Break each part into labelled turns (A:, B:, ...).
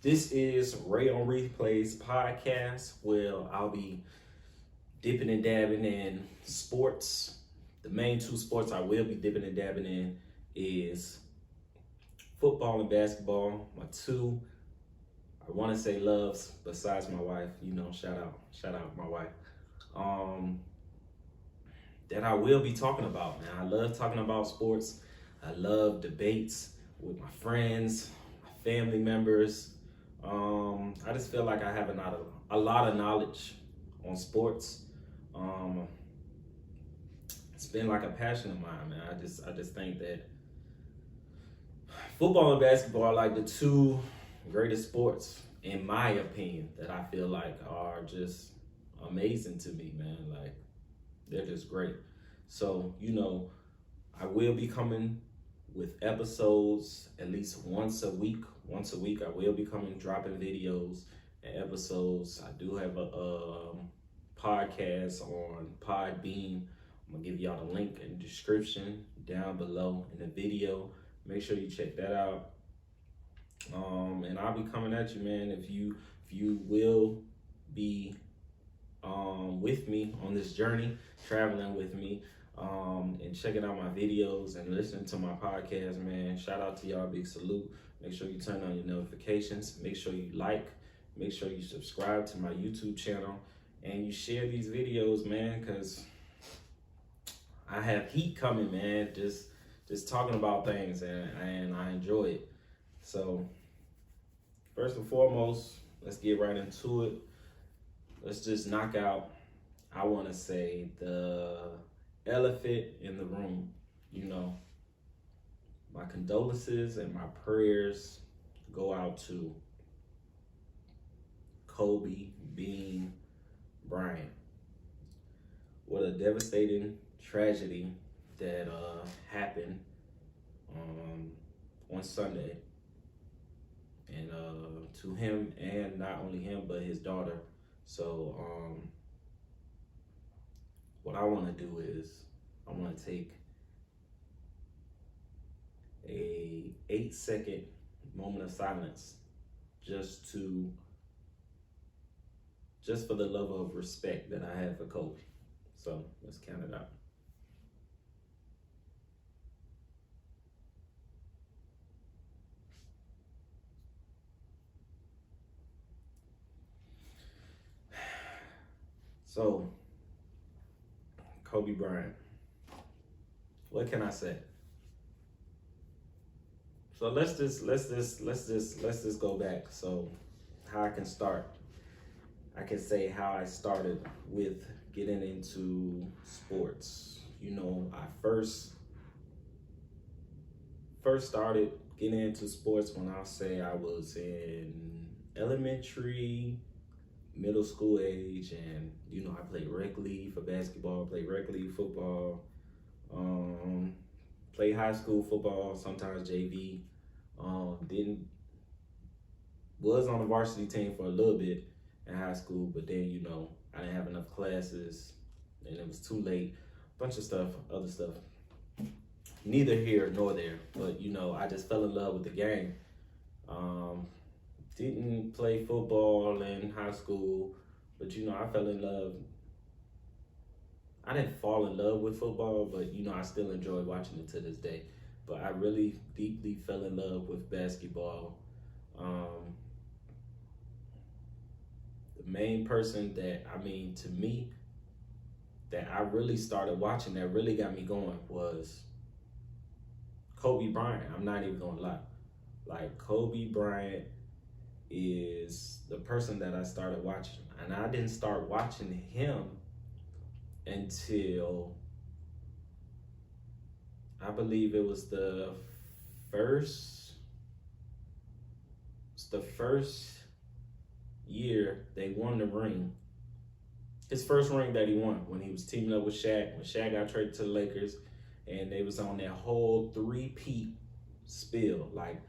A: This is RayOnReplay's podcast where I'll be dipping and dabbing in sports. The main two sports I will be dipping and dabbing in is football and basketball. My two, I want to say loves besides my wife. Shout out my wife. That I will be talking about, man. I love talking about sports. I love debates with my friends, my family members. I just feel like I have a lot of knowledge on sports. It's been like a passion of mine, man. I just think that football and basketball are like the two greatest sports, in my opinion, that I feel like are just amazing to me, man. Like, they're just great. So, I will be coming with episodes at least once a week. I will be dropping videos and episodes. I do have a podcast on Podbean. I'm gonna give y'all the link in the description down below in the video. Make sure you check that out. And I'll be coming at you, man. If you will be with me on this journey, traveling with me, and checking out my videos and listening to my podcast, man. Shout out to y'all, big salute. Make sure you turn on your notifications. Make sure you like. Make sure you subscribe to my YouTube channel, and you share these videos, man, because I have heat coming, man. Just talking about things, and I enjoy it. So first and foremost, let's get right into it. Let's just knock out, I want to say, the elephant in the room. My condolences and my prayers go out to Kobe Bean Bryant. What a devastating tragedy that happened on Sunday. And to him, and not only him, but his daughter. So what I want to do is I want to take a 8-second moment of silence just for the level of respect that I have for Kobe. So let's count it out. So, Kobe Bryant, what can I say? So let's just go back. So how I can start? I can say how I started with getting into sports. I first started getting into sports when I say I was in elementary, middle school age, and I played rec league for basketball, played rec league football, played high school football, sometimes JV. Was on the varsity team for a little bit in high school, but then I didn't have enough classes and it was too late. Bunch of stuff, other stuff. Neither here nor there, but I just fell in love with the game. Didn't play football in high school, but I fell in love. I didn't fall in love with football, but I still enjoy watching it to this day. But I really deeply fell in love with basketball. The main person to me, that I really started watching, that really got me going, was Kobe Bryant. I'm not even gonna lie. Like, Kobe Bryant is the person that I started watching. And I didn't start watching him until, I believe it was the first year they won the ring. His first ring that he won, when he was teaming up with Shaq, when Shaq got traded to the Lakers, and they was on that whole three-peat spill. Like,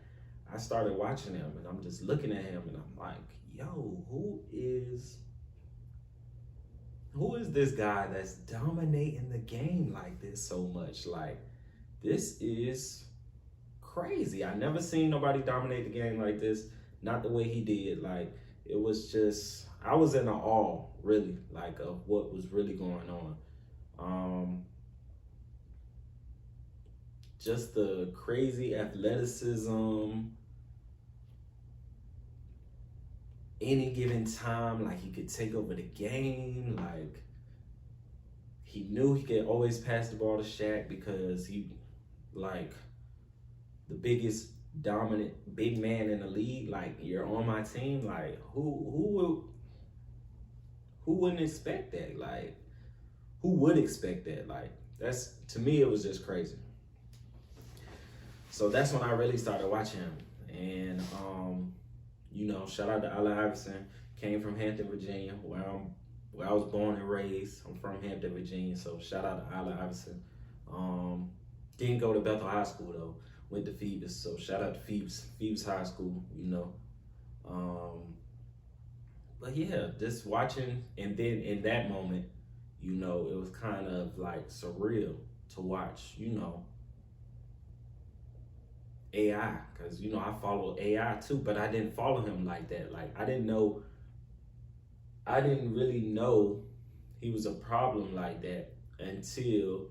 A: I started watching him, and I'm just looking at him, and I'm like, yo, who is this guy that's dominating the game like this so much? Like, this is crazy. I never seen nobody dominate the game like this. not the way he did. Like, it was just, I was in awe, really, like, of what was really going on. Um, just the crazy athleticism, any given time, like he could take over the game. Like, he knew he could always pass the ball to Shaq because he, like, the biggest dominant big man in the league. Like, you're on my team. Like, who wouldn't expect that? Like, who would expect that? Like, that's, to me, it was just crazy. So that's when I really started watching him. And shout out to Allen Iverson. Came from Hampton, Virginia, where I was born and raised. I'm from Hampton, Virginia. So shout out to Allen Iverson. Didn't go to Bethel High School though. Went to Phoebus. So shout out to Phoebus High School. But yeah, just watching, and then in that moment, it was kind of like surreal to watch. AI, because I follow AI too, but I didn't follow him like that. Like, I didn't really know he was a problem like that until,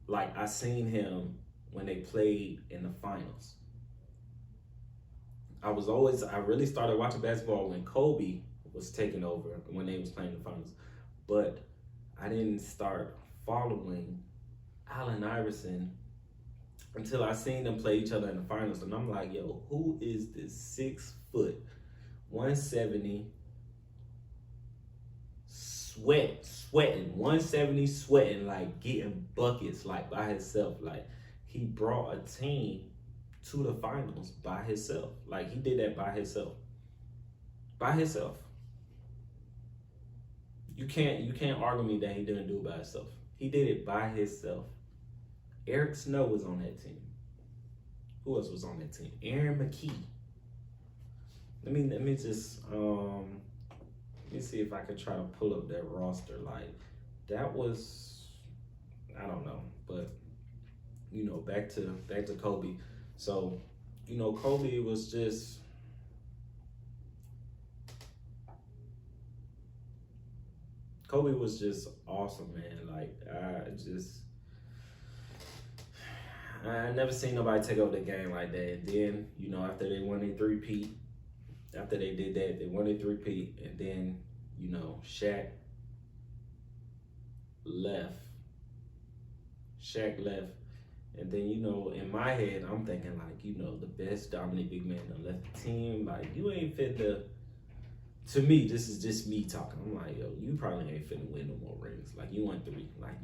A: like, I seen him when they played in the finals. I really started watching basketball when Kobe was taking over, when they was playing the finals, but I didn't start following Allen Iverson until I seen them play each other in the finals. And I'm like, yo, who is this 6 foot, 170, sweating, 170 sweating, like getting buckets, like by himself. Like, he brought a team to the finals by himself. Like, he did that by himself. By himself. You can't argue me that he didn't do it by himself. He did it by himself. Eric Snow was on that team. Who else was on that team? Aaron McKee. Let me just let me see if I could try to pull up that roster. Like, that was, I don't know, but back to Kobe. So, Kobe was just, awesome, man. Like, I never seen nobody take over the game like that. And then, after they won a three-peat, after they did that, they won a three-peat, and then, Shaq left. And then, in my head, I'm thinking, like, the best dominant big man that left the team. Like, you ain't fit to me, this is just me talking. I'm like, yo, you probably ain't finna win no more rings. Like, you won 3. Like,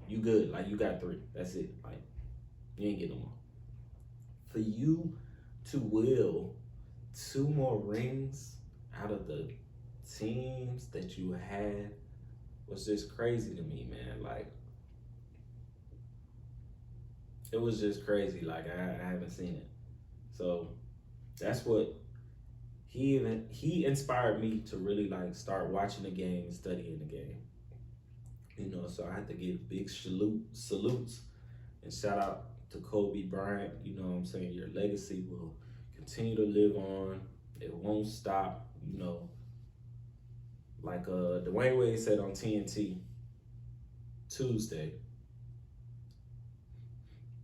A: you good. Like, you got 3. That's it. Like, you ain't get no more. For you to will 2 more rings out of the teams that you had was just crazy to me, man. Like, it was just crazy. Like, I haven't seen it. So that's what he inspired me to really, like, start watching the game and studying the game. So I had to give big salutes and shout out to Kobe Bryant. You know what I'm saying? Your legacy will continue to live on. It won't stop. Like Dwayne Wade said on TNT Tuesday,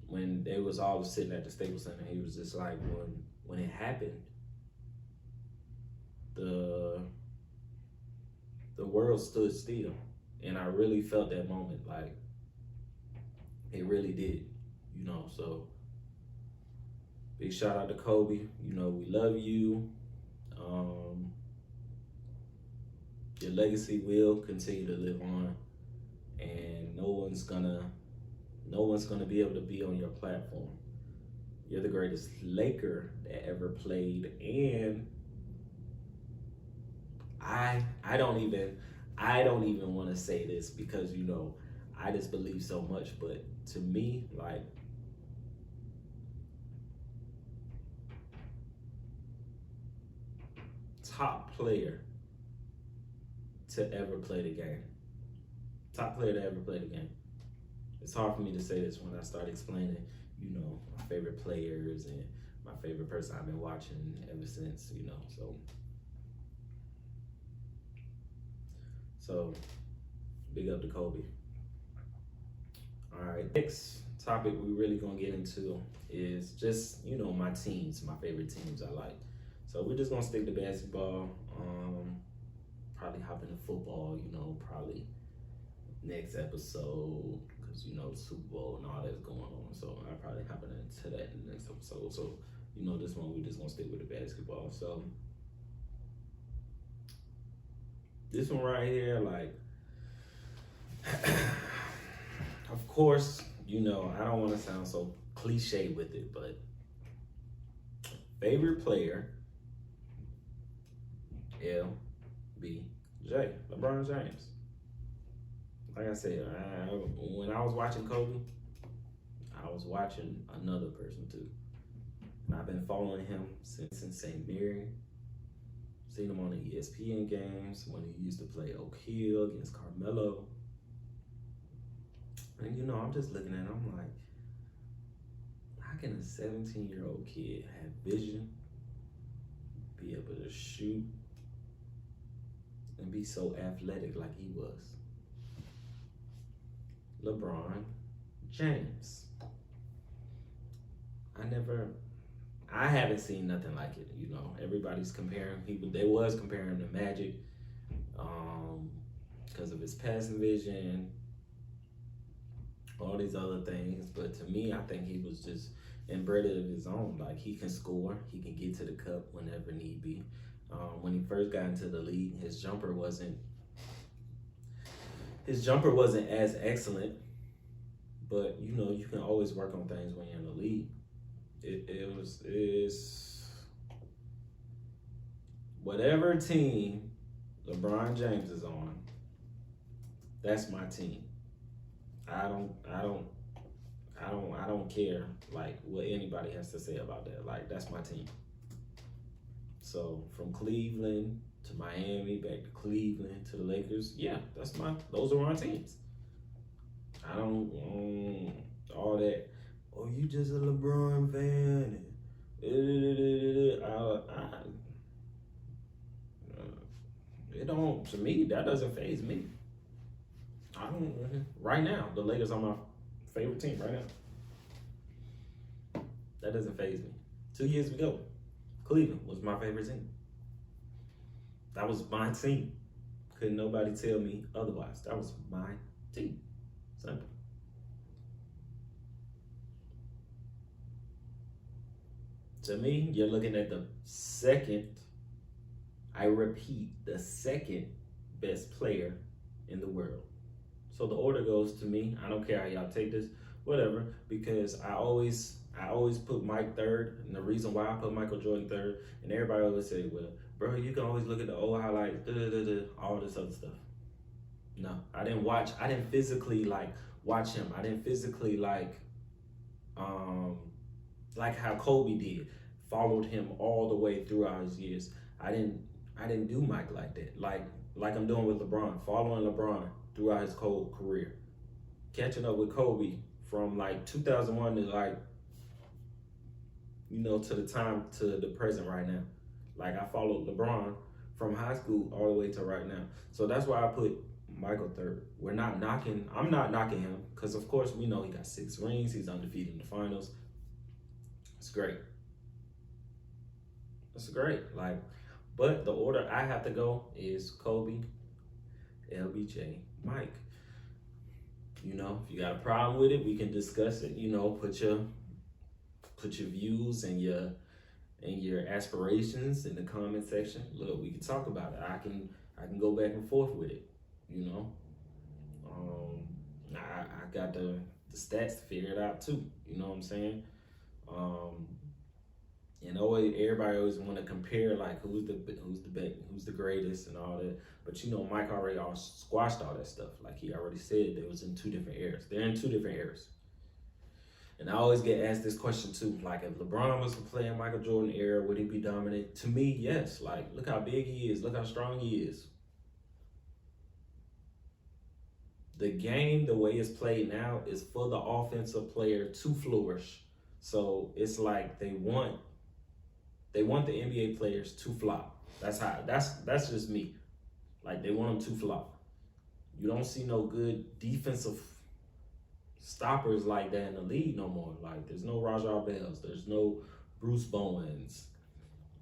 A: when they was all sitting at the Staples Center, he was just like, when it happened, the world stood still. And I really felt that moment. Like, it really did. So big shout out to Kobe. We love you. Your legacy will continue to live on, and no one's gonna be able to be on your platform. You're the greatest Laker that ever played, and I don't even want to say this because I just believe so much, but to me, like, top player to ever play the game. Top player to ever play the game. It's hard for me to say this when I start explaining, my favorite players and my favorite person I've been watching ever since, you know. So big up to Kobe. All right, next topic we really gonna get into is just, you know, my teams, my favorite teams I like. So we're just gonna stick to basketball. Probably hop into football, you know, probably next episode because you know the Super Bowl and all that's going on. So I probably hop into that in the next episode. So you know, this one we just gonna stick with the basketball. So this one right here, like, of course, you know, I don't want to sound so cliche with it, but favorite player, LBJ, LeBron James. Like I said, when I was watching Kobe, I was watching another person too. And I've been following him since St. Mary. Seen him on the ESPN games when he used to play Oak Hill against Carmelo. And you know, I'm just looking at him, I'm like, how can a 17-year-old kid have vision, be able to shoot, and be so athletic like he was? LeBron James. I haven't seen nothing like it, you know. Everybody's comparing people. They was comparing him to Magic because of his passing vision, all these other things. But to me, I think he was just inbred of his own. Like, he can score, he can get to the cup whenever need be. When he first got into the league, his jumper wasn't as excellent, but you know, you can always work on things when you're in the league. It's whatever team LeBron James is on, that's my team. I don't care like what anybody has to say about that. Like, that's my team. So from Cleveland to Miami, back to Cleveland to the Lakers, yeah, those are my teams. I don't all that. Oh, you just a LeBron fan? It don't. To me, that doesn't faze me. I don't. Right now, the Lakers are my favorite team right now. That doesn't faze me. 2 years ago, Cleveland was my favorite team. That was my team. Couldn't nobody tell me otherwise. That was my team. Simple. To me, you're looking at the second, I repeat, the second best player in the world. So the order goes to me. I don't care how y'all take this, whatever, because I always put Mike third, and the reason why I put Michael Jordan third, and everybody always say, well, bro, you can always look at the old highlights, all this other stuff. No, I didn't physically like watch him. I didn't physically like how Kobe did, followed him all the way throughout his years. I didn't do Mike like that. Like I'm doing with LeBron, following LeBron throughout his whole career. Catching up with Kobe from like 2001 to like, you know, to the present right now. Like, I followed LeBron from high school all the way to right now. So that's why I put Michael third. I'm not knocking him, because of course we know he got 6 rings, he's undefeated in the finals. It's great. It's great. Like, but the order I have to go is Kobe, LBJ, Mike. You know, if you got a problem with it, we can discuss it. You know, put your views and your aspirations in the comment section. Look, we can talk about it. I can go back and forth with it. You know, I got the stats figured out too. You know what I'm saying? And everybody always want to compare, like, who's the greatest and all that. But you know, Mike already squashed all that stuff. Like, he already said, they was in 2 different eras. They're in 2 different eras. And I always get asked this question too. Like, if LeBron was to play in Michael Jordan era, would he be dominant? To me, yes. Like, look how big he is. Look how strong he is. The game, the way it's played now, is for the offensive player to flourish. So it's like they want they want the NBA players to flop. That's just me. Like they want them to flop. You don't see no good defensive stoppers like that in the league no more. Like there's no Rajah Bells, there's no Bruce Bowens,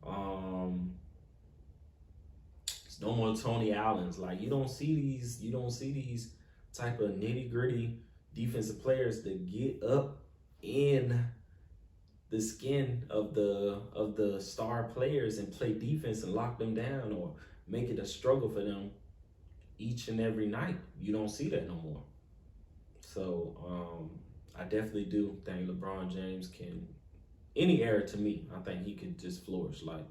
A: there's no more Tony Allens. Like you don't see these type of nitty gritty defensive players that get up in the skin of the star players and play defense and lock them down or make it a struggle for them each and every night. You don't see that no more. So I definitely do think LeBron James can, any era to me, I think he could just flourish. Like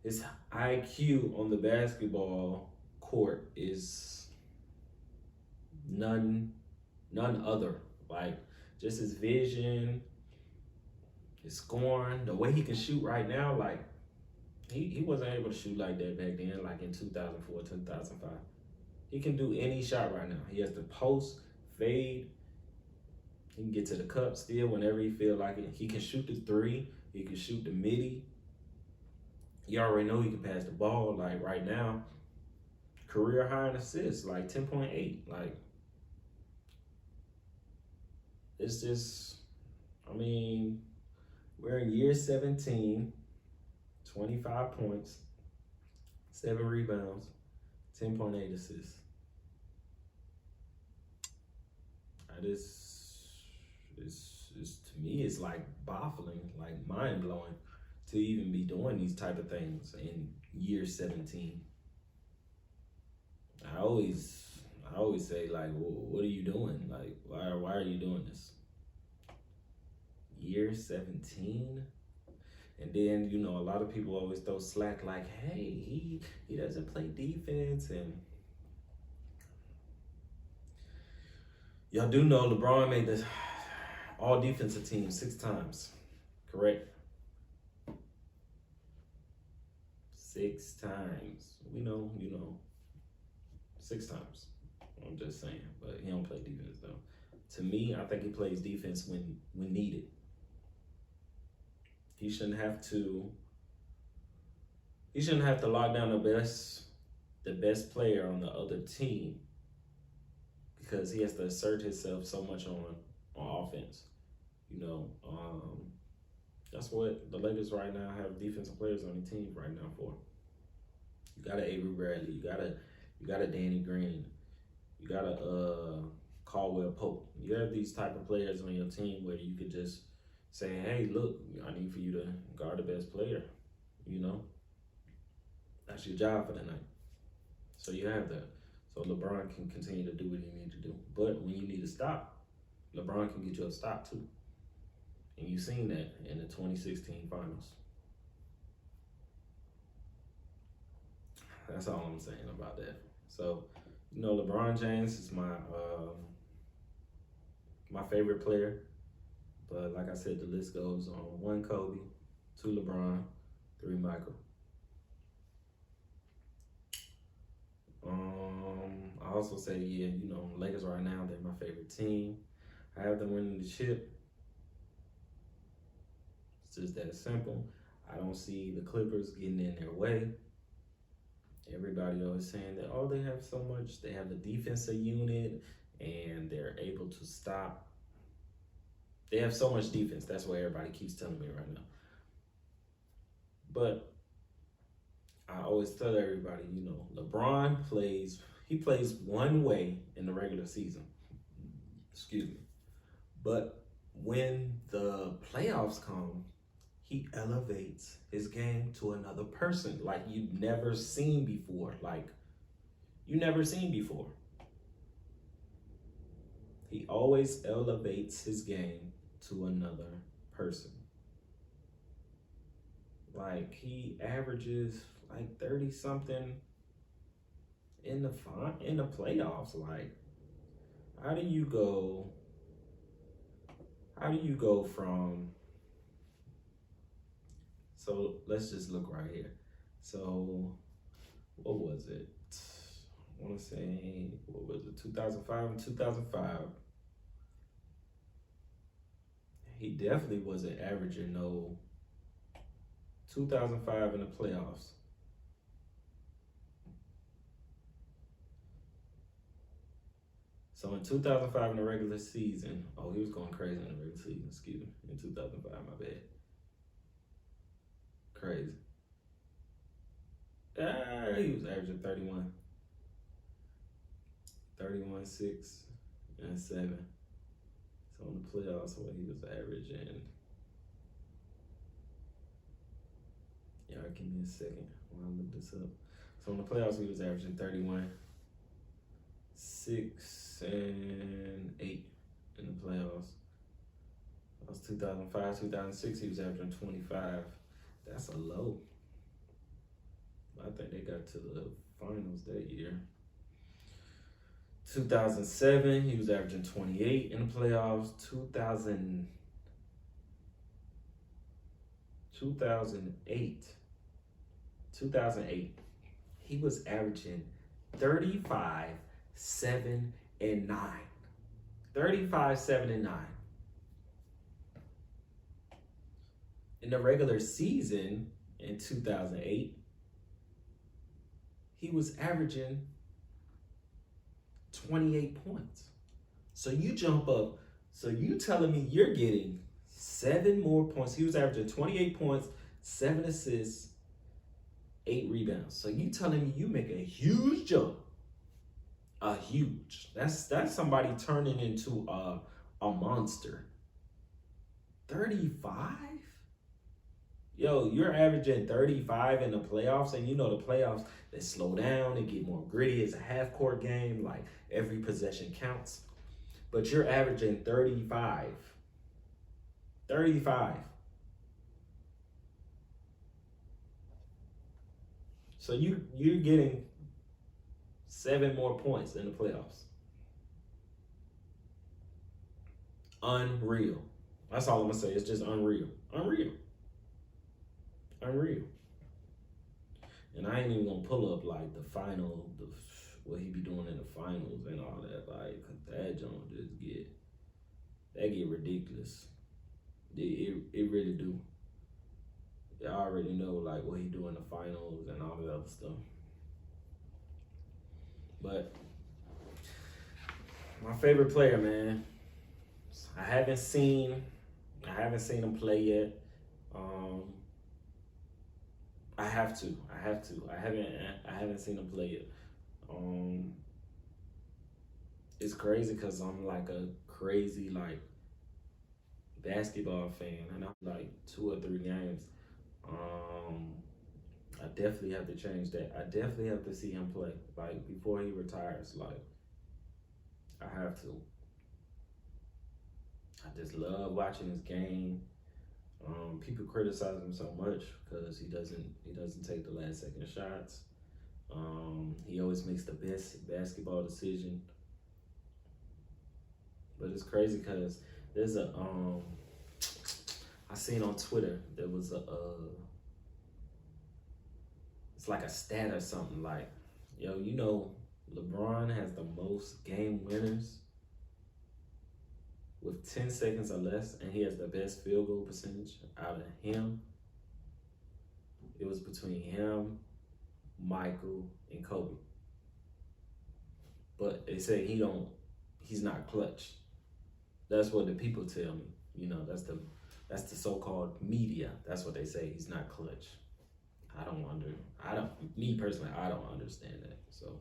A: his IQ on the basketball court is none other. Like just his vision, his scoring, the way he can shoot right now, like he wasn't able to shoot like that back then, like in 2004, 2005. He can do any shot right now. He has the post, fade. He can get to the cup still whenever he feel like it. He can shoot the three. He can shoot the midi. You already know he can pass the ball. Like right now, career high in assists, like 10.8. Like it's just, I mean, we're in year 17, 25 points, 7 rebounds, 10.8 assists. It's to me, it's like baffling, like mind blowing to even be doing these type of things in year 17. I always say like, well, what are you doing? Like, why are you doing this? Year 17, and then you know a lot of people always throw slack like, hey, he doesn't play defense, and y'all do know LeBron made the all defensive team 6 times, correct? 6 times. We know, 6 times. I'm just saying, but he don't play defense though. To me, I think he plays defense when needed. He shouldn't have to lock down the best player on the other team because he has to assert himself so much on offense. That's what the Lakers right now have defensive players on the team right now for. You got a Avery Bradley, you got a Danny Green, you got a Caldwell Pope. You have these type of players on your team where you could just say, hey, look, I need for you to guard the best player. That's your job for the night. So you have that. So LeBron can continue to do what he needs to do. But when you need to stop, LeBron can get you a stop too. And you've seen that in the 2016 finals. That's all I'm saying about that. So, LeBron James is my favorite player. But like I said, the list goes on 1 Kobe, 2 LeBron, 3 Michael. I also say, Lakers right now, they're my favorite team. I have them winning the chip. It's just that simple. I don't see the Clippers getting in their way. Everybody always saying that, they have so much. They have the defensive unit, and they're able to stop. They have so much defense. That's what everybody keeps telling me right now. But I always tell everybody, LeBron plays one way in the regular season. Excuse me. But when the playoffs come, he elevates his game to another person like you've never seen before. He always elevates his game to another person. Like he averages like 30 something in the playoffs. Like, how do you go from, so let's just look right here. So what was it? I want to say, 2005 and 2005. He definitely wasn't averaging no 2005 in the playoffs. So in 2005 in the regular season, oh, he was going crazy in the regular season, excuse me, in 2005, my bad. Crazy. He was averaging 31, 6, and 7. So in the playoffs, what he was averaging. Yeah, give me a second while I look this up. So in the playoffs, he was averaging 31, 6, and 8 in the playoffs. That was 2005, 2006. He was averaging 25. That's a low. I think they got to the finals that year. 2007, he was averaging 28 in the playoffs. 2008, he was averaging 35, 7, and 9. 35, 7, and 9. In the regular season in 2008, he was averaging 28 points. So you jump up. So you telling me you're getting 7 more points. He was averaging 28 points, 7 assists, 8 rebounds. So you telling me you make a huge jump. A huge. That's somebody turning into a monster. 35? Yo, you're averaging 35 in the playoffs, and you know the playoffs, they slow down, they get more gritty. It's a half-court game, like every possession counts. But you're averaging 35. 35. So you're getting 7 more points in the playoffs. Unreal. That's all I'm gonna say. It's just unreal. Unreal. And I ain't even gonna pull up like the final, what he be doing in the finals and all that. Like that don't just get ridiculous. It really do. I already know like what he do in the finals and all that other stuff. But my favorite player, man. I haven't seen him play yet. I have to. I haven't seen him play yet. It's crazy because I'm like a crazy like basketball fan, and I'm like 2 or 3 games. I definitely have to change that. I definitely have to see him play like before he retires. Like I have to. I just love watching his game. People criticize him so much because he doesn't take the last second shots. He always makes the best basketball decision. But it's crazy because there's a I seen on Twitter there was it's like a stat or something like, yo, you know, LeBron has the most game winners with 10 seconds or less, and he has the best field goal percentage out of him. It was between him, Michael, and Kobe. But they say he's not clutch. That's what the people tell me. You know, that's the so-called media. That's what they say. He's not clutch. Me personally, I don't understand that. So,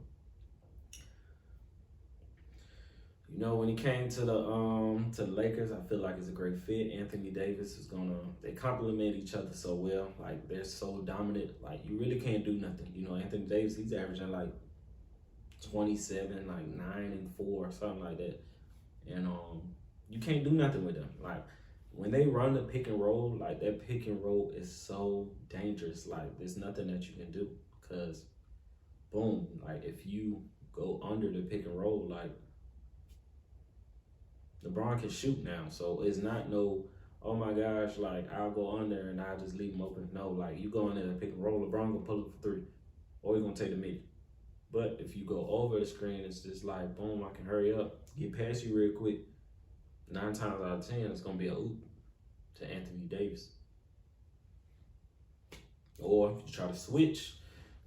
A: you know, when he came to the Lakers, I feel like it's a great fit. Anthony Davis they complement each other so well. Like they're so dominant. Like you really can't do nothing. You know, Anthony Davis, he's averaging like 27, like 9 and 4, something like that. And you can't do nothing with them. Like when they run the pick and roll, like that pick and roll is so dangerous. Like there's nothing that you can do because, boom, like if you go under the pick and roll, like LeBron can shoot now. So it's not no, oh my gosh, like I'll go under and I'll just leave him open. No, like you go under the pick and roll, LeBron gonna pull up for 3, or he's gonna take the mid. But if you go over the screen, it's just like, boom, I can hurry up, get past you real quick. 9 times out of 10, it's gonna be a oop to Anthony Davis. Or you try to switch,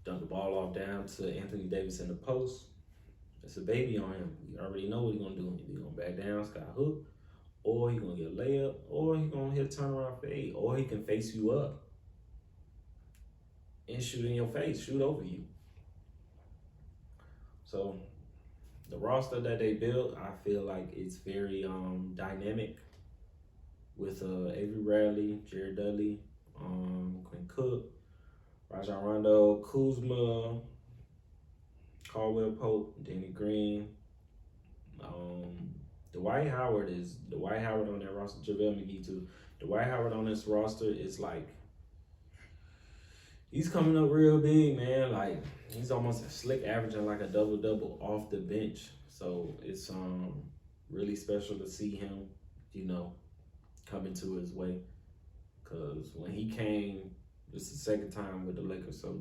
A: dump the ball off down to Anthony Davis in the post. It's a baby on him. You already know what he's gonna do. He's gonna back down, sky hook, or he's gonna get a layup, or he's gonna hit turnaround fade, or he can face you up and shoot in your face, shoot over you. So the roster that they built, I feel like it's very dynamic with Avery Bradley, Jared Dudley, Quinn Cook, Rajon Rondo, Kuzma, Caldwell Pope, Danny Green, Dwight Howard on that roster, JaVale McGee too. Dwight Howard on this roster is like, he's coming up real big, man. Like, he's almost slick averaging like a double-double off the bench. So it's really special to see him, coming to his way. Because when he came, this is the second time with the Lakers. So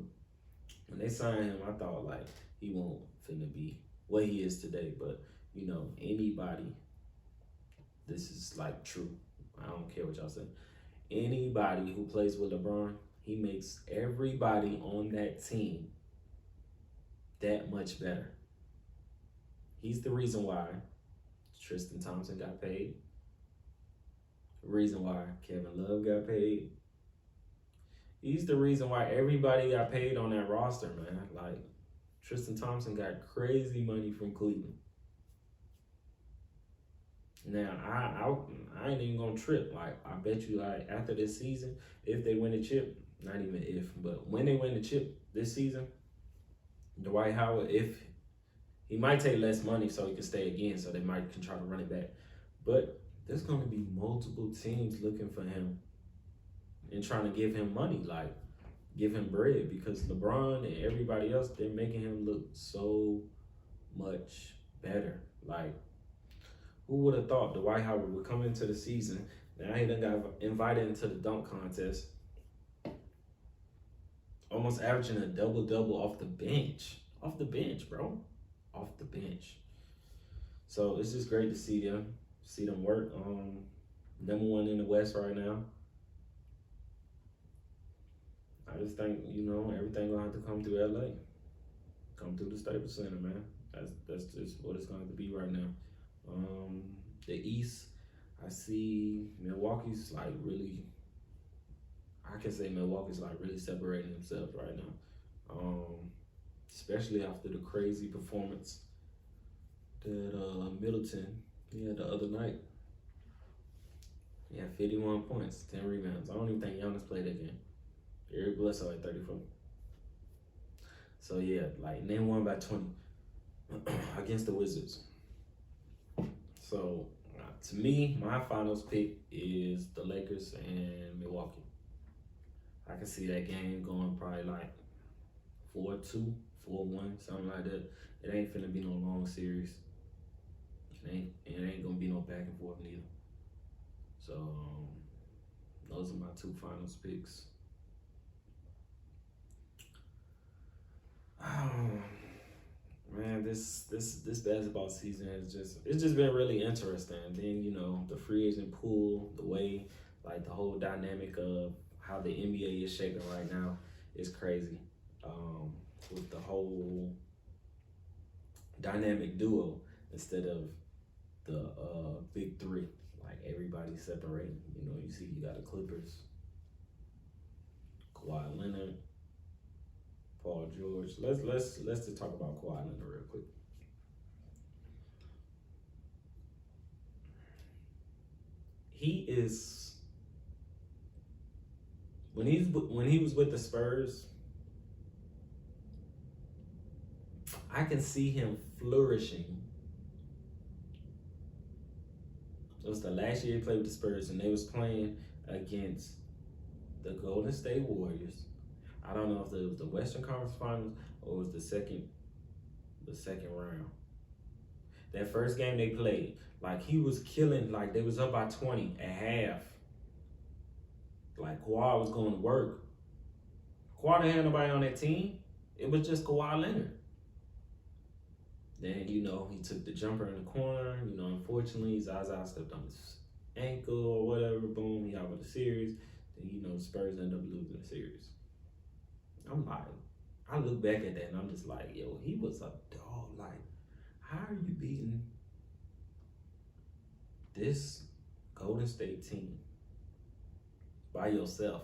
A: when they signed him, I thought, like, he won't finna be what he is today. But, anybody, this is, like, true. I don't care what y'all say. Anybody who plays with LeBron, he makes everybody on that team that much better. He's the reason why Tristan Thompson got paid. The reason why Kevin Love got paid. He's the reason why everybody got paid on that roster, man. Like, Tristan Thompson got crazy money from Cleveland. Now, I ain't even gonna trip. Like, I bet you, like, after this season, if they win the chip, not even if, but when they win the chip this season, Dwight Howard, if he might take less money so he can stay again, so they might can try to run it back. But there's going to be multiple teams looking for him and trying to give him money, like give him bread, because LeBron and everybody else, they're making him look so much better. Like, who would have thought Dwight Howard would come into the season? Now he done got invited into the dunk contest, almost averaging a double-double off the bench. Off the bench, bro. Off the bench. So it's just great to see them work. Number one in the West right now. I just think, everything gonna have to come through LA. Come through the Staples Center, man. That's just what it's going to be right now. The East, I see Milwaukee's like really, I can say Milwaukee's like really separating themselves right now. Especially after the crazy performance that Middleton had the other night. He had 51 points, 10 rebounds. I don't even think Giannis played that game. Eric Bledsoe at 34. So yeah, like, they won by 20 against the Wizards. So to me, my finals pick is the Lakers and Milwaukee. I can see that game going probably like 4-2, 4-1, something like that. It ain't finna be no long series. It ain't gonna be no back and forth neither. So those are my two finals picks. Man, this basketball season it's just been really interesting. And then, the free agent pool, the way, like, the whole dynamic of how the NBA is shaping right now is crazy. With the whole dynamic duo instead of the big three, like everybody separating. You see, you got the Clippers, Kawhi Leonard, Paul George. Let's just talk about Kawhi Leonard real quick. He is, when he was with the Spurs, I can see him flourishing. It was the last year he played with the Spurs, and they was playing against the Golden State Warriors. I don't know if it was the Western Conference Finals or it was the second round. That first game they played, like, he was killing, like, they was up by 20 at half. Like, Kawhi was going to work. Kawhi didn't have nobody on that team. It was just Kawhi Leonard. Then, he took the jumper in the corner. Unfortunately, Zaza stepped on his ankle or whatever. Boom, he out with the series. Then, the Spurs end up losing the series. I'm like, I look back at that and I'm just like, yo, he was a dog. Like, how are you beating this Golden State team by yourself?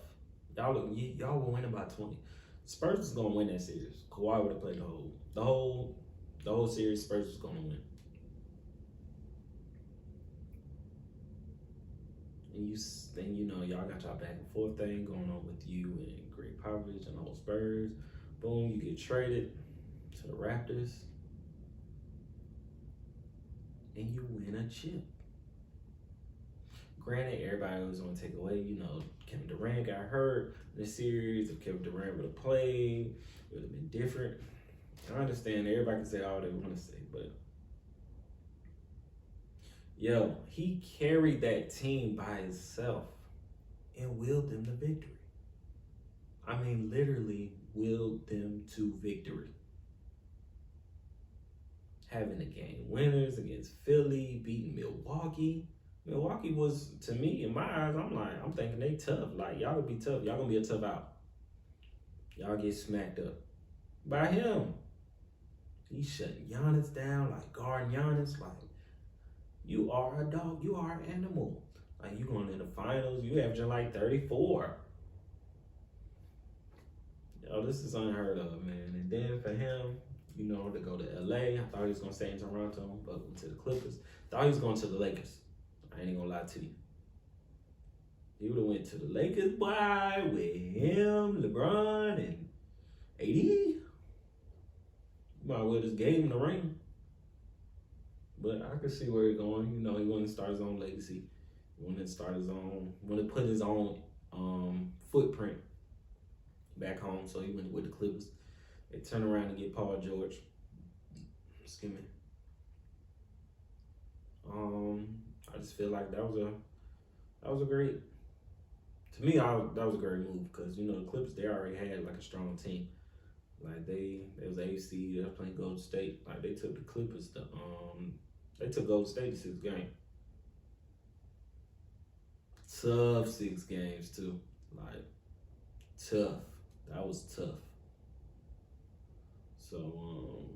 A: Y'all will win by 20. Spurs was gonna win that series. Kawhi would have played the whole series. Spurs was gonna win. And you know y'all got y'all back and forth thing going on with you and Greg Popovich and the whole Spurs. Boom, you get traded to the Raptors, and you win a chip. Granted, everybody was going to take away, you know, Kevin Durant got hurt in the series. If Kevin Durant would have played, it would have been different. I understand everybody can say all they want to say, but yo, he carried that team by himself and willed them to victory. I mean, literally willed them to victory. Having the game winners against Philly, beating Milwaukee. Milwaukee was, to me, in my eyes, I'm thinking they tough. Like, y'all gonna be tough. Y'all gonna be a tough out. Y'all get smacked up by him. He's shutting Giannis down, like guarding Giannis. Like, you are a dog. You are an animal. Like, you going in the finals. You averaging like 34. Yo, this is unheard of, man. And then for him, you know, to go to LA. I thought he was gonna stay in Toronto, but went to the Clippers. Thought he was going to the Lakers. I ain't gonna lie to you. He would have went to the Lakers, boy, with him, LeBron, and AD. You might well just gave him the ring. But I could see where he's going. You know, he wanted to start his own legacy. He wanted to start his own, wanted to put his own footprint back home. So he went with the Clippers. They turned around and get Paul George. Excuse me. I just feel like that was a great, to me, that was a great move because, you know, the Clippers, they already had like a strong team. Like they was AFC, they were playing Golden State. Like they took the Clippers they took Golden State to 6 games. Tough 6 games too. Like tough. That was tough. So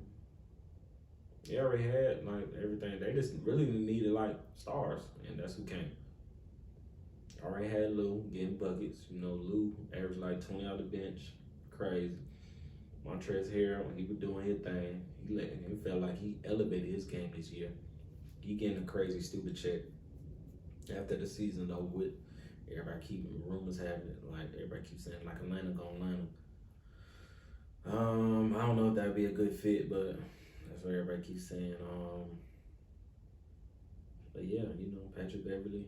A: they already had like everything. They just really needed like stars, and that's who came. Already had Lou getting buckets. You know, Lou averaged like 20 out the bench. Crazy. Montrezl Harrell, when he was doing his thing, he felt like he elevated his game this year. He getting a crazy, stupid check after the season over with. Everybody keep rumors having it, like everybody keeps saying like Atlanta gonna line him. I don't know if that'd be a good fit, but that's what everybody keeps saying. But yeah, you know, Patrick Beverly.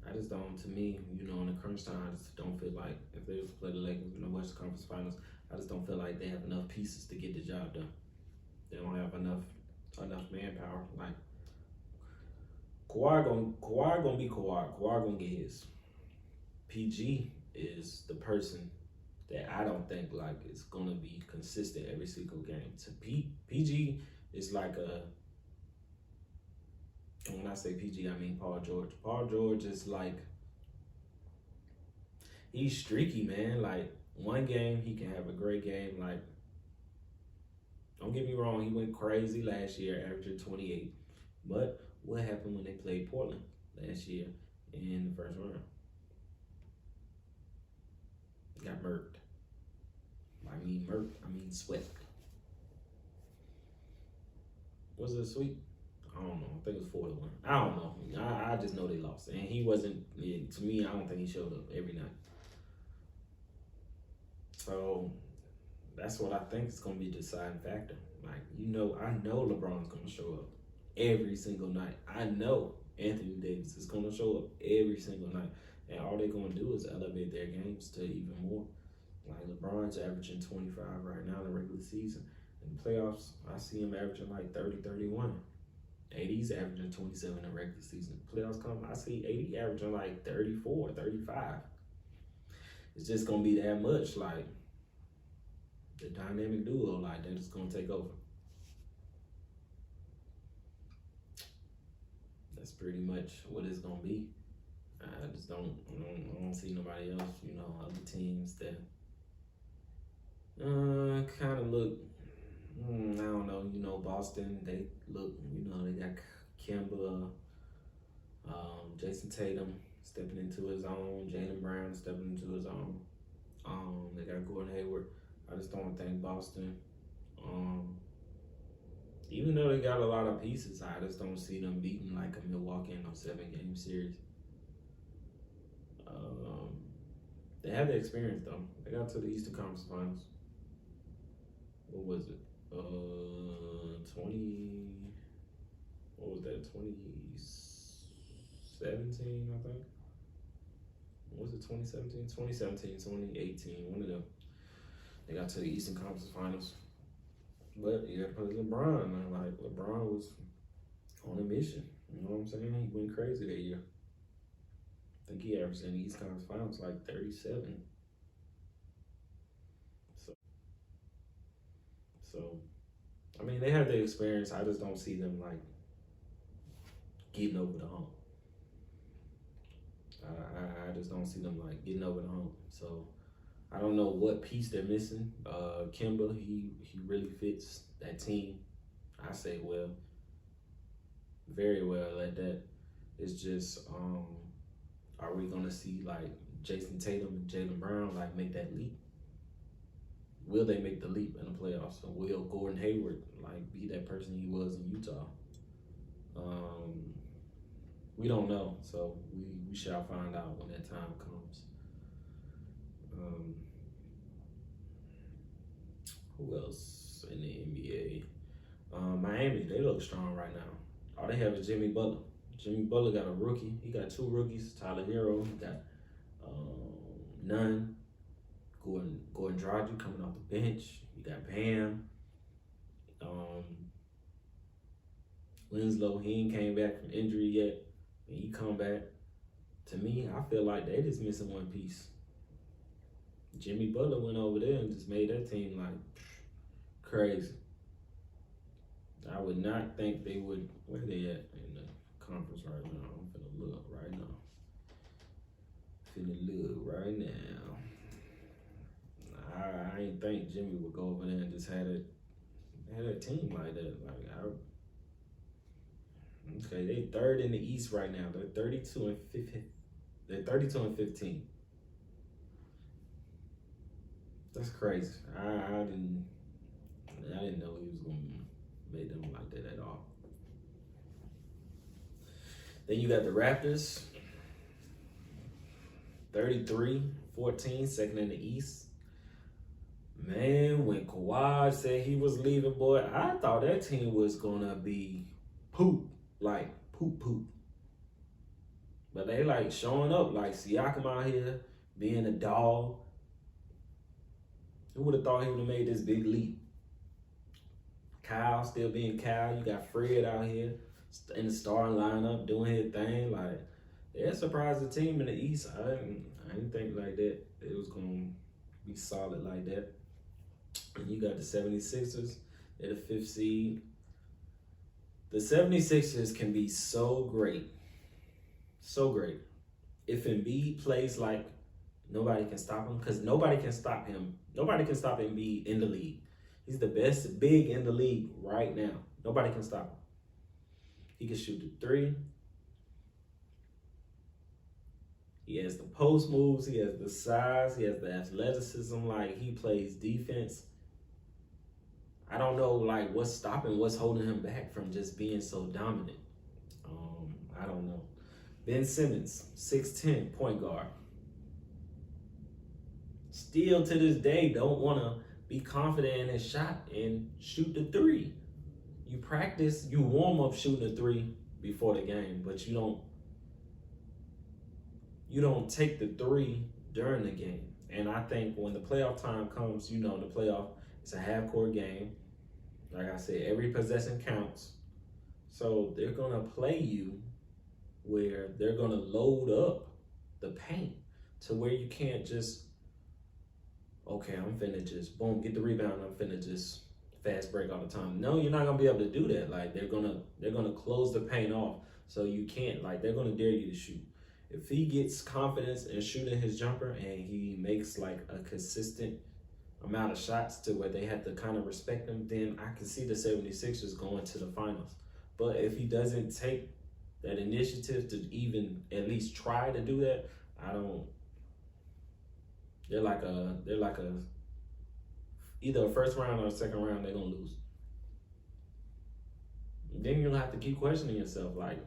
A: I just don't, to me, you know, in the crunch time, I just don't feel like if they was to play the Lakers in the Western Conference Finals, I just don't feel like they have enough pieces to get the job done. They don't have enough manpower. Like Kawhi gonna be Kawhi. Kawhi gonna get his. PG is the person that I don't think like is gonna be consistent every single game. To PG is like and when I say PG, I mean Paul George. Paul George is like, he's streaky, man. Like one game he can have a great game. Like, don't get me wrong, he went crazy last year, averaging 28. But what happened when they played Portland last year in the first round? Got murked. I mean swept. Was it a sweep? I don't know. I think it was 4-1. I don't know. I just know they lost. And he wasn't, to me, I don't think he showed up every night. So that's what I think is going to be the deciding factor. Like, you know, I know LeBron's going to show up every single night. I know Anthony Davis is going to show up every single night. And all they're going to do is elevate their games to even more. Like LeBron's averaging 25 right now in the regular season. In the playoffs, I see him averaging like 30, 31. AD's averaging 27 in the regular season. Playoffs come, I see AD averaging like 34, 35. It's just going to be that much. Like, the dynamic duo, like, that is going to take over. That's pretty much what it's going to be. I just don't see nobody else, you know, other teams that Boston, they look, they got Kemba, Jason Tatum stepping into his own, Jaylen Brown stepping into his own. They got Gordon Hayward. I just don't think Boston, even though they got a lot of pieces, I just don't see them beating like a Milwaukee in a 7-game series. They have the experience though. They got to the Eastern Conference Finals. What was it? 2017, I think. Was it 2017? 2017, 2018, one of them. They got to the Eastern Conference Finals. But you got to put LeBron. Like, LeBron was on a mission. You know what I'm saying? He went crazy that year. I think he averaged in the East Conference Finals like 37. So, I mean, they have the experience. I just don't see them like getting over the hump. I just don't see them like getting over the hump. So I don't know what piece they're missing. Kemba, he really fits that team. I say well, very well at that. It's just, are we gonna see like Jason Tatum and Jaylen Brown like make that leap? Will they make the leap in the playoffs? Or will Gordon Hayward like be that person he was in Utah? We don't know, so we shall find out when that time comes. Who else in the NBA? Miami, they look strong right now. All they have is Jimmy Butler. Jimmy Butler got a rookie. He got 2 rookies. Tyler Hero. He got none. Gordon Dragic coming off the bench. You got Bam. Winslow, he ain't came back from injury yet. When he come back, to me, I feel like they just missing one piece. Jimmy Butler went over there and just made that team like crazy. I would not think they would. Where they at in the conference right now? I'm finna look right now. I ain't think Jimmy would go over there and just had a team like that. Okay, they 3rd in the East right now. They're 32 and 15. They're 32 and 15. That's crazy. I didn't know he was gonna make them like that at all. Then you got the Raptors, 33-14, second in the East. Man, when Kawhi said he was leaving, boy, I thought that team was gonna be poop. Like poop. But they like showing up, like Siakam out here being a dog. Who would have thought he would have made this big leap? Kyle still being Kyle. You got Fred out here in the starting lineup doing his thing. Like, they're a surprising team in the East. I didn't think like that. It was gonna be solid like that. And you got the 76ers. They're the 5th seed. The 76ers can be so great. So great. If Embiid plays like nobody can stop him, because nobody can stop him. Nobody can stop Embiid in the league. He's the best big in the league right now. Nobody can stop him. He can shoot the 3. He has the post moves. He has the size. He has the athleticism. Like, he plays defense. I don't know, like, what's holding him back from just being so dominant. I don't know. Ben Simmons, 6'10", point guard. Still to this day don't want to be confident in his shot and shoot the 3. You practice, you warm up shooting the 3 before the game, but you don't take the 3 during the game. And I think when the playoff time comes, the playoff, it's a half-court game. Like I said, every possession counts. So they're going to play you where they're going to load up the paint to where you can't just, okay, I'm finna just, boom, get the rebound, I'm finna just fast break all the time. No, you're not going to be able to do that. Like, they're going to close the paint off so you can't, like, they're going to dare you to shoot. If he gets confidence in shooting his jumper and he makes, like, a consistent amount of shots to where they have to kind of respect him, then I can see the 76ers going to the finals. But if he doesn't take that initiative to even at least try to do that, I don't. They're like a either a first round or a second round. They're gonna lose. Then you'll have to keep questioning yourself, like,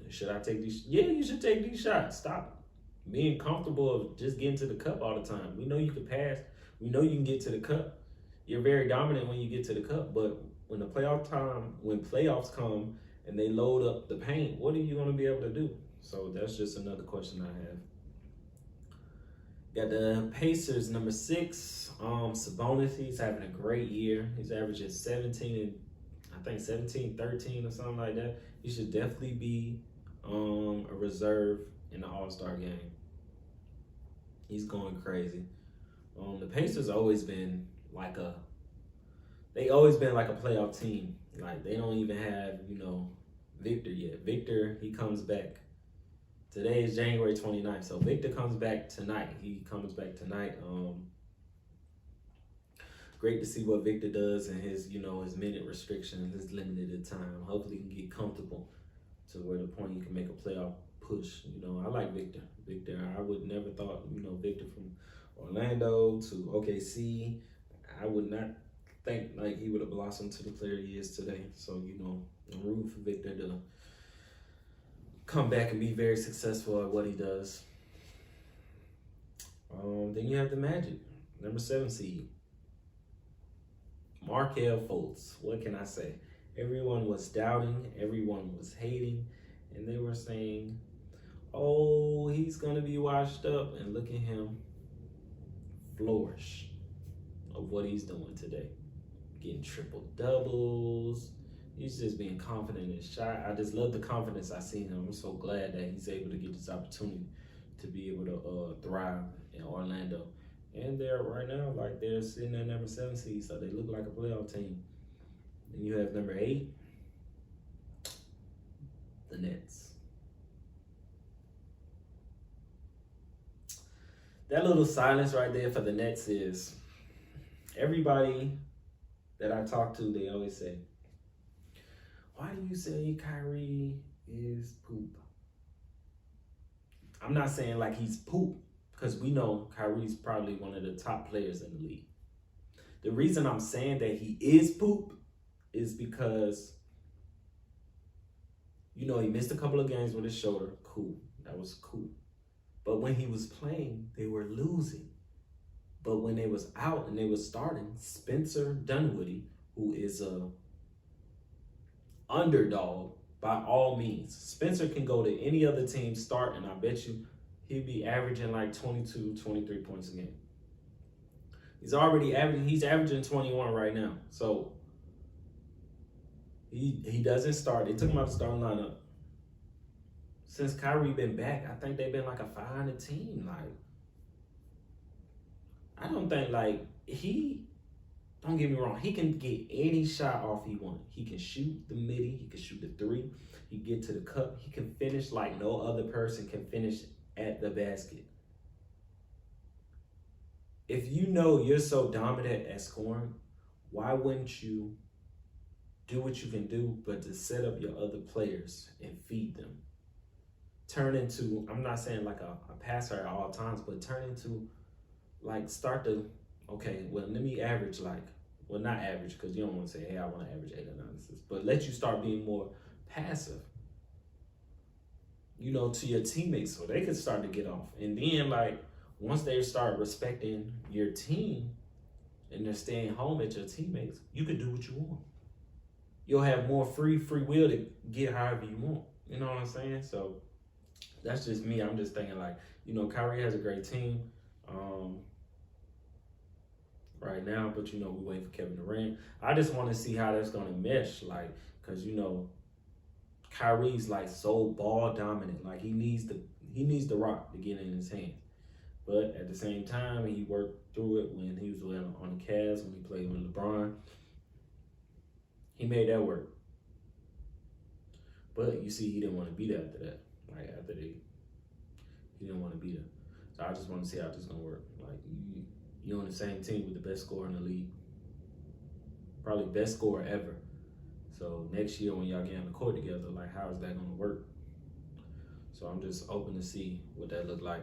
A: should I take these? Yeah, you should take these shots. Stop being comfortable of just getting to the cup all the time. We know you can pass. We know you can get to the cup. You're very dominant when you get to the cup, but when when playoffs come and they load up the paint, what are you going to be able to do? So that's just another question I have. Got the Pacers, number 6. Sabonis, he's having a great year. He's averaging 17, 13 or something like that. He should definitely be a reserve in the All-Star game. He's going crazy. The Pacers always been like a playoff team. Like they don't even have, Victor yet. Victor, he comes back. Today is January 29th. So Victor comes back tonight. He comes back tonight. Great to see what Victor does and his minute restrictions, his limited time. Hopefully he can get comfortable to where the point he can make a playoff push. I like Victor. I would never thought, Victor from Orlando to OKC, I would not think like he would have blossomed to the player he is today. So, I'm rooting for Victor to come back and be very successful at what he does. Then you have the Magic, number 7 seed. Markelle Fultz, what can I say? Everyone was doubting, everyone was hating, and they were saying, oh, he's going to be washed up. And look at him flourish of what he's doing today. Getting triple doubles. He's just being confident in his shot. I just love the confidence I see in him. I'm so glad that he's able to get this opportunity to be able to thrive in Orlando. And they're right now, like they're sitting at number 7 seed, so they look like a playoff team. Then you have number 8, the Nets. That little silence right there for the Nets is everybody that I talk to, they always say, why do you say Kyrie is poop? I'm not saying like he's poop, because we know Kyrie's probably one of the top players in the league. The reason I'm saying that he is poop is because, he missed a couple of games with his shoulder. Cool. That was cool. But when he was playing, they were losing. But when they was out and they was starting, Spencer Dinwiddie, who is a underdog by all means. Spencer can go to any other team, start, and I bet you he'd be averaging like 22, 23 points a game. He's averaging 21 right now. So he doesn't start. They took him out of the starting lineup. Since Kyrie been back, I think they've been like a 500 team. Like, I don't think don't get me wrong, he can get any shot off he wants. He can shoot the midi, he can shoot the 3, he can get to the cup, he can finish like no other person can finish at the basket. If you're so dominant at scoring, why wouldn't you do what you can do, but to set up your other players and feed them? Turn into, I'm not saying like a passer at all times, but turn into like let me average not average, because you don't want to say, hey, I want to average 8 or 9 assists, but let you start being more passive, to your teammates so they can start to get off. And then once they start respecting your team and they're staying home at your teammates, you can do what you want. You'll have more free will to get however you want. You know what I'm saying? So that's just me. I'm just thinking Kyrie has a great team right now, but we're waiting for Kevin Durant. I just want to see how that's going to mesh, because Kyrie's so ball dominant. Like he needs the rock to get in his hands. But at the same time, he worked through it when he was on the Cavs, when he played with LeBron. He made that work. But you see, he didn't want to be there after that. He didn't want to be there. So I just want to see how this is going to work. You're on the same team with the best scorer in the league. Probably best scorer ever. So next year when y'all get on the court together, like how is that gonna work? So I'm just open to see what that look like.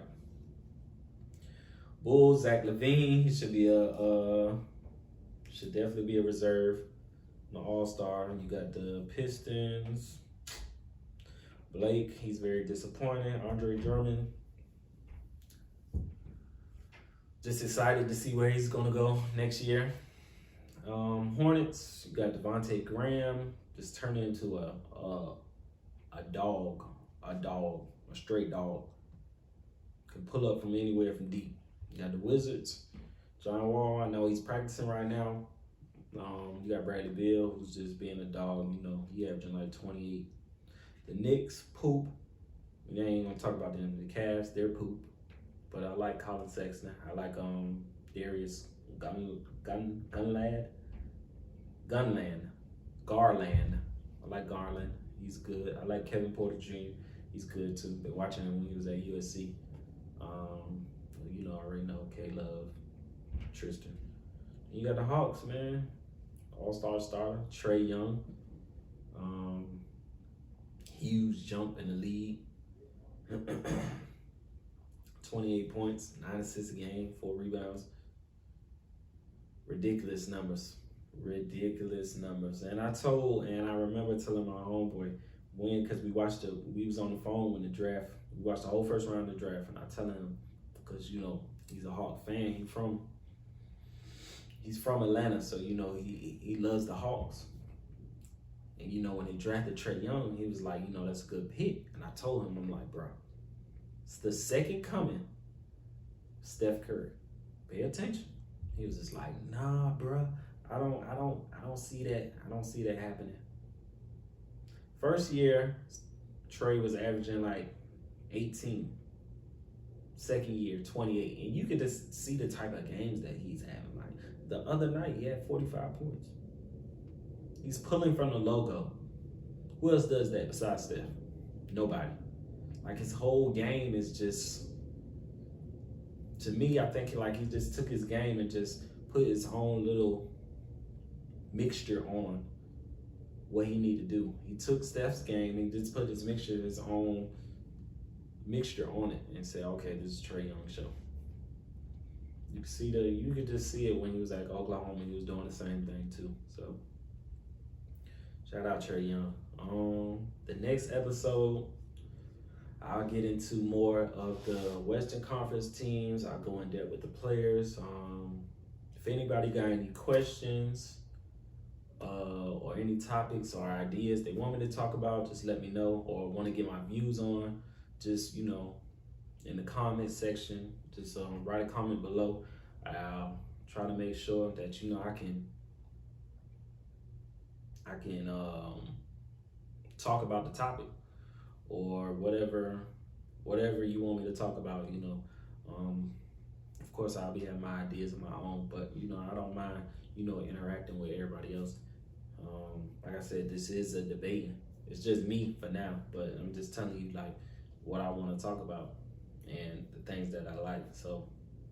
A: Bulls, Zach LaVine, he should be should definitely be a reserve, an all-star. You got the Pistons, Blake, he's very disappointing. Andre Drummond, just excited to see where he's gonna go next year. Hornets, you got Devontae Graham, just turned into a dog, a straight dog. Can pull up from anywhere from deep. You got the Wizards, John Wall, I know he's practicing right now. You got Bradley Beal, who's just being a dog, you know, he averaging like 28. The Knicks, poop. We ain't gonna talk about them. The Cavs, they're poop. But I like Colin Sexton. I like Darius Garland. I like Garland. He's good. I like Kevin Porter Jr. He's good too. Been watching him when he was at USC. You know, I already know K-Love, Tristan. You got the Hawks, man. All-star starter, Trae Young. Huge jump in the league. 28 points, 9 assists a game, 4 rebounds. Ridiculous numbers. And I remember telling my homeboy because we was on the phone when the draft, we watched the whole first round of the draft, and I telling him, because you know he's a Hawk fan, he's from Atlanta, so you know he loves the Hawks. And you know when they drafted Trae Young, he was like, you know, that's a good pick. And I told him, I'm like, bro, it's the second coming, Steph Curry. Pay attention. He was just like, nah, bro. I don't see that. I don't see that happening. First year, Trae was averaging like 18. Second year, 28. And you could just see the type of games that he's having. Like the other night, he had 45 points. He's pulling from the logo. Who else does that besides Steph? Nobody. Like his whole game is just, to me, I think like he just took his game and just put his own little mixture on what he needed to do. He took Steph's game and just put his own mixture on it and said, okay, this is Trae Young show. You could just see it when he was at Oklahoma. He was doing the same thing too. So shout out Trae Young. The next episode, I'll get into more of the Western Conference teams. I'll go in depth with the players. If anybody got any questions or any topics or ideas they want me to talk about, just let me know, or want to get my views on, just, you know, in the comment section, just write a comment below. I'll try to make sure that, you know, I can talk about the topic or whatever you want me to talk about, you know. Of course, I'll be having my ideas of my own, but, you know, I don't mind, you know, interacting with everybody else. Like I said, this is a debate. It's just me for now, but I'm just telling you, like, what I want to talk about and the things that I like. So,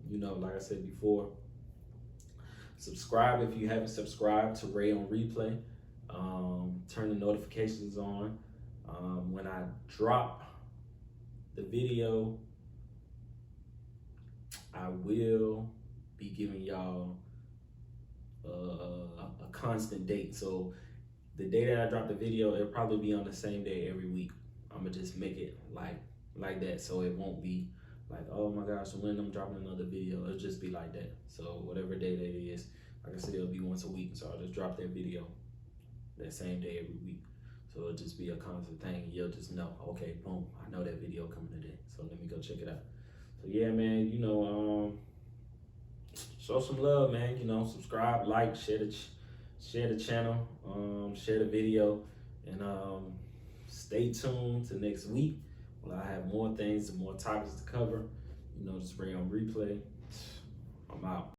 A: you know, like I said before, subscribe if you haven't subscribed to Ray on Replay. Turn the notifications on. When I drop the video, I will be giving y'all a constant date. So the day that I drop the video, it'll probably be on the same day every week. I'm gonna just make it like that, so it won't be like, oh my gosh, when I'm dropping another video. It'll just be like that. So whatever day that is, like I said, it'll be once a week. So I'll just drop that video that same day every week. So it'll just be a constant thing. You'll just know, okay, boom, I know that video coming today. So let me go check it out. So yeah, man, you know, show some love, man. You know, subscribe, like, share the channel, share the video, and stay tuned to next week. Well, I have more things and more topics to cover. You know, just Ray on Replay. I'm out.